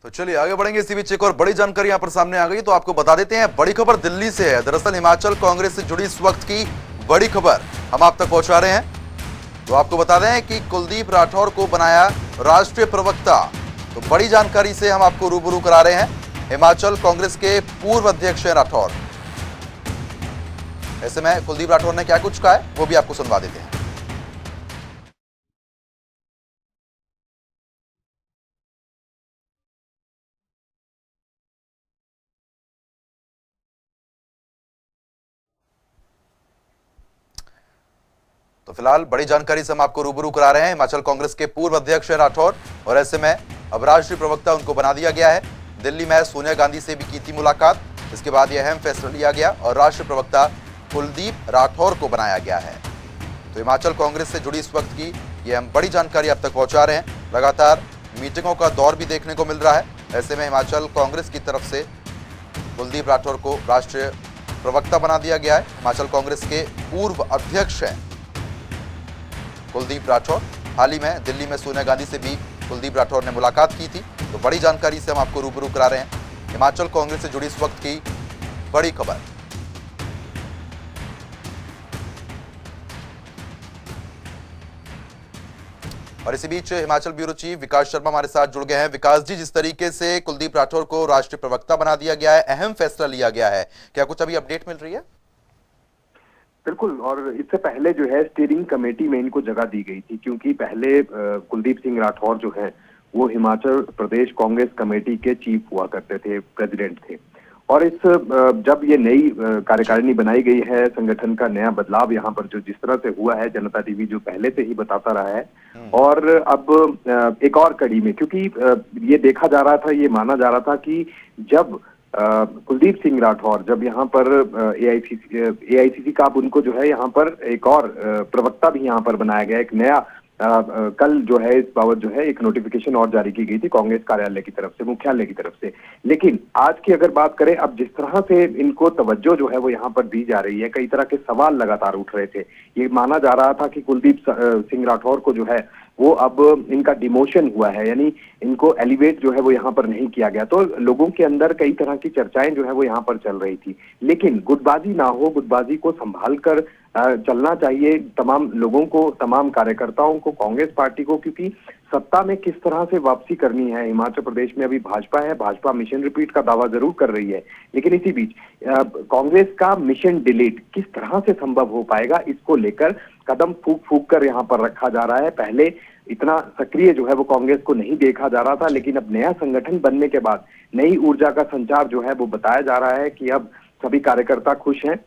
तो चलिए आगे बढ़ेंगे। इसी बीच एक और बड़ी जानकारी यहां पर सामने आ गई, तो आपको बता देते हैं। बड़ी खबर दिल्ली से है। दरअसल हिमाचल कांग्रेस से जुड़ी इस वक्त की बड़ी खबर हम आप तक पहुंचा रहे हैं। तो आपको बता दें कि कुलदीप राठौर को बनाया राष्ट्रीय प्रवक्ता। तो बड़ी जानकारी से हम आपको रूबरू करा रहे हैं। हिमाचल कांग्रेस के पूर्व अध्यक्ष हैं राठौर। ऐसे में कुलदीप राठौर ने क्या कुछ कहा है वो भी आपको सुनवा देते हैं। तो फिलहाल बड़ी जानकारी से हम आपको रूबरू करा रहे हैं। हिमाचल कांग्रेस के पूर्व अध्यक्ष हैं राठौर, और ऐसे में अब राष्ट्रीय प्रवक्ता उनको बना दिया गया है। दिल्ली में सोनिया गांधी से भी की थी मुलाकात। इसके बाद यह अहम फैसला लिया गया और राष्ट्रीय प्रवक्ता कुलदीप राठौर को बनाया गया है। तो हिमाचल कांग्रेस से जुड़ी इस वक्त की ये हम बड़ी जानकारी आप तक पहुंचा रहे हैं। लगातार मीटिंगों का दौर भी देखने को मिल रहा है। ऐसे में हिमाचल कांग्रेस की तरफ से कुलदीप राठौर को राष्ट्रीय प्रवक्ता बना दिया गया है। हिमाचल कांग्रेस के पूर्व अध्यक्ष हैं कुलदीप राठौर। हाल ही में दिल्ली में सोनिया गांधी से भी कुलदीप राठौर ने मुलाकात की थी। तो बड़ी जानकारी से हम आपको रूबरू करा रहे हैं। हिमाचल कांग्रेस से जुड़ी इस वक्त की बड़ी खबर। और इसी बीच हिमाचल ब्यूरो चीफ विकास शर्मा हमारे साथ जुड़ गए हैं। विकास जी, जिस तरीके से कुलदीप राठौर को राष्ट्रीय प्रवक्ता बना दिया गया है, अहम फैसला लिया गया है, क्या कुछ अभी अपडेट मिल रही है? बिल्कुल, और इससे पहले जो है स्टीयरिंग कमेटी में इनको जगह दी गई थी, क्योंकि पहले कुलदीप सिंह राठौर जो है वो हिमाचल प्रदेश कांग्रेस कमेटी के चीफ हुआ करते थे, प्रेसिडेंट थे। और इस जब ये नई कार्यकारिणी बनाई गई है, संगठन का नया बदलाव यहाँ पर जो जिस तरह से हुआ है, जनता टीवी जो पहले से ही बताता रहा है, और अब एक और कड़ी में, क्योंकि ये देखा जा रहा था, ये माना जा रहा था कि जब कुलदीप सिंह राठौर जब यहाँ पर एआईसीसी का अब उनको जो है यहाँ पर एक और प्रवक्ता भी यहाँ पर बनाया गया, एक नया कल जो है इस बाबत जो है एक नोटिफिकेशन और जारी की गई थी कांग्रेस कार्यालय की तरफ से, मुख्यालय की तरफ से। लेकिन आज की अगर बात करें, अब जिस तरह से इनको तवज्जो जो है वो यहाँ पर दी जा रही है, कई तरह के सवाल लगातार उठ रहे थे। ये माना जा रहा था कि कुलदीप सिंह राठौर को जो है वो अब इनका डिमोशन हुआ है, यानी इनको एलिवेट जो है वो यहाँ पर नहीं किया गया। तो लोगों के अंदर कई तरह की चर्चाएं जो है वो यहाँ पर चल रही थी। लेकिन गुटबाजी ना हो, गुटबाजी को संभाल कर चलना चाहिए तमाम लोगों को, तमाम कार्यकर्ताओं को, कांग्रेस पार्टी को, क्योंकि सत्ता में किस तरह से वापसी करनी है। हिमाचल प्रदेश में अभी भाजपा है, भाजपा मिशन रिपीट का दावा जरूर कर रही है, लेकिन इसी बीच कांग्रेस का मिशन डिलीट किस तरह से संभव हो पाएगा, इसको लेकर कदम फूक फूक कर यहाँ पर रखा जा रहा है। पहले इतना सक्रिय जो है वो कांग्रेस को नहीं देखा जा रहा था, लेकिन अब नया संगठन बनने के बाद नई ऊर्जा का संचार जो है वो बताया जा रहा है कि अब सभी कार्यकर्ता खुश हैं।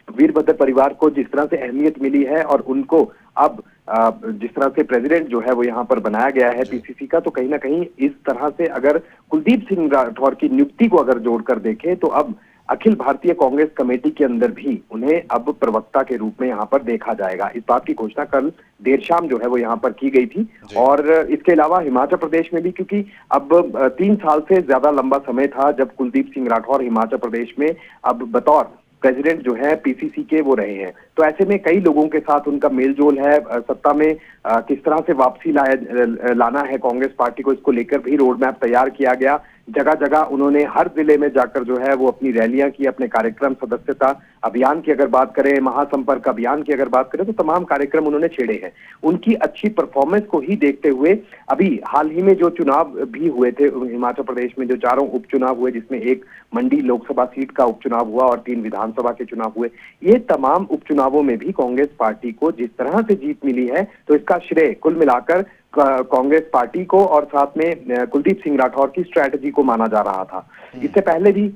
वीरभद्र परिवार को जिस तरह से अहमियत मिली है और उनको अब जिस तरह से प्रेसिडेंट जो है वो यहाँ पर बनाया गया है पीसीसी का, तो कहीं ना कहीं इस तरह से अगर कुलदीप सिंह राठौर की नियुक्ति को अगर जोड़कर देखें तो अब अखिल भारतीय कांग्रेस कमेटी के अंदर भी उन्हें अब प्रवक्ता के रूप में यहाँ पर देखा जाएगा। इस बात की घोषणा कल देर शाम जो है वो यहाँ पर की गई थी। और इसके अलावा हिमाचल प्रदेश में भी, क्योंकि अब 3 साल से ज्यादा लंबा समय था जब कुलदीप सिंह राठौर हिमाचल प्रदेश में अब बतौर प्रेसिडेंट जो है पीसीसी के वो रहे हैं, तो ऐसे में कई लोगों के साथ उनका मेलजोल है। सत्ता में किस तरह से वापसी लाना है कांग्रेस पार्टी को, इसको लेकर भी रोड मैप तैयार किया गया। जगह जगह उन्होंने हर जिले में जाकर जो है वो अपनी रैलियां की, अपने कार्यक्रम, सदस्यता अभियान की अगर बात करें, महासंपर्क अभियान की अगर बात करें, तो तमाम कार्यक्रम उन्होंने छेड़े हैं। उनकी अच्छी परफॉर्मेंस को ही देखते हुए अभी हाल ही में जो चुनाव भी हुए थे हिमाचल प्रदेश में, जो 4 उपचुनाव हुए, जिसमें एक मंडी लोकसभा सीट का उपचुनाव हुआ और 3 विधानसभा के चुनाव हुए, ये तमाम उपचुनावों में भी कांग्रेस पार्टी को जिस तरह से जीत मिली है, तो इसका श्रेय कुल मिलाकर कांग्रेस पार्टी को और साथ में कुलदीप सिंह राठौर की स्ट्रैटेजी को माना जा रहा था। इससे पहले भी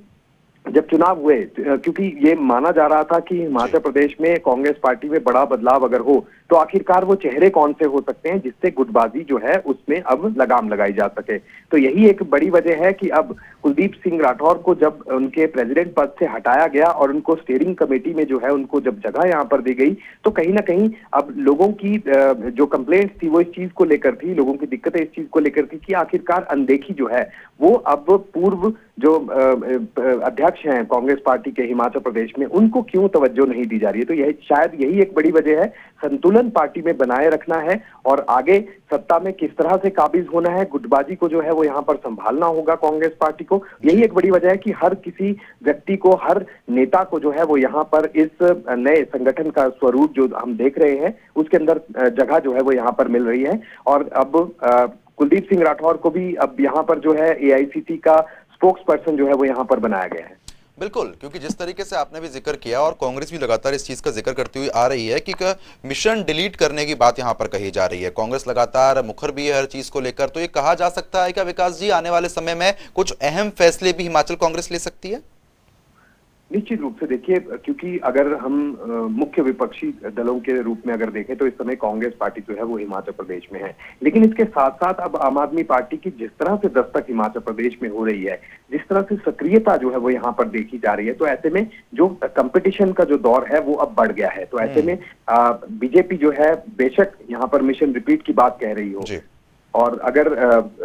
जब चुनाव हुए, क्योंकि ये माना जा रहा था कि हिमाचल प्रदेश में कांग्रेस पार्टी में बड़ा बदलाव अगर हो तो आखिरकार वो चेहरे कौन से हो सकते हैं जिससे गुटबाजी जो है उसमें अब लगाम लगाई जा सके। तो यही एक बड़ी वजह है कि अब कुलदीप सिंह राठौर को जब उनके प्रेसिडेंट पद से हटाया गया और उनको स्टीयरिंग कमेटी में जो है उनको जब जगह यहाँ पर दी गई, तो कहीं ना कहीं अब लोगों की जो कंप्लेंट्स थी वो इस चीज को लेकर थी, लोगों की दिक्कतें इस चीज को लेकर थी कि आखिरकार अनदेखी जो है वो अब पूर्व जो अध्यक्ष अध्यक्ष हैं कांग्रेस पार्टी के हिमाचल प्रदेश में, उनको क्यों तवज्जो नहीं दी जा रही है। तो यही शायद यही एक बड़ी वजह है, संतुलन पार्टी में बनाए रखना है और आगे सत्ता में किस तरह से काबिज होना है, गुटबाजी को जो है वो यहाँ पर संभालना होगा कांग्रेस पार्टी को। यही एक बड़ी वजह है कि हर किसी व्यक्ति को, हर नेता को जो है वो यहाँ पर इस नए संगठन का स्वरूप जो हम देख रहे हैं उसके अंदर जगह जो है वो यहाँ पर मिल रही है। और अब कुलदीप सिंह राठौर को भी अब यहाँ पर जो है एआईसीसी का स्पोक्स पर्सन जो है वो यहाँ पर बनाया गया है। बिल्कुल, क्योंकि जिस तरीके से आपने भी जिक्र किया और कांग्रेस भी लगातार इस चीज का जिक्र करती हुई आ रही है कि मिशन डिलीट करने की बात यहां पर कही जा रही है, कांग्रेस लगातार मुखर भी है हर चीज को लेकर, तो ये कहा जा सकता है कि विकास जी आने वाले समय में कुछ अहम फैसले भी हिमाचल कांग्रेस ले सकती है? निश्चित रूप से देखिए, क्योंकि अगर हम मुख्य विपक्षी दलों के रूप में अगर देखें तो इस समय कांग्रेस पार्टी जो है वो हिमाचल प्रदेश में है, लेकिन इसके साथ साथ अब आम आदमी पार्टी की जिस तरह से दस्तक हिमाचल प्रदेश में हो रही है, जिस तरह से सक्रियता जो है वो यहाँ पर देखी जा रही है, तो ऐसे में जो कंपटीशन का जो दौर है वो अब बढ़ गया है। तो ऐसे में बीजेपी जो है बेशक यहाँ पर मिशन रिपीट की बात कह रही हो, और अगर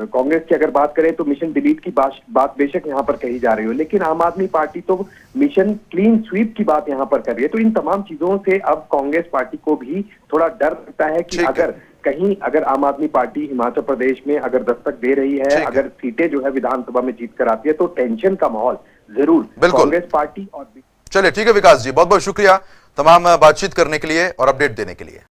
कांग्रेस की अगर बात करें तो मिशन डिलीट की बात बेशक यहाँ पर कही जा रही हो, लेकिन आम आदमी पार्टी तो मिशन क्लीन स्वीप की बात यहाँ पर कर रही है। तो इन तमाम चीजों से अब कांग्रेस पार्टी को भी थोड़ा डर लगता है कि अगर आम आदमी पार्टी हिमाचल प्रदेश में अगर दस्तक दे रही है, अगर सीटें जो है विधानसभा में जीत कर आती है, तो टेंशन का माहौल जरूर कांग्रेस पार्टी और। चलिए ठीक है विकास जी, बहुत बहुत शुक्रिया तमाम बातचीत करने के लिए और अपडेट देने के लिए।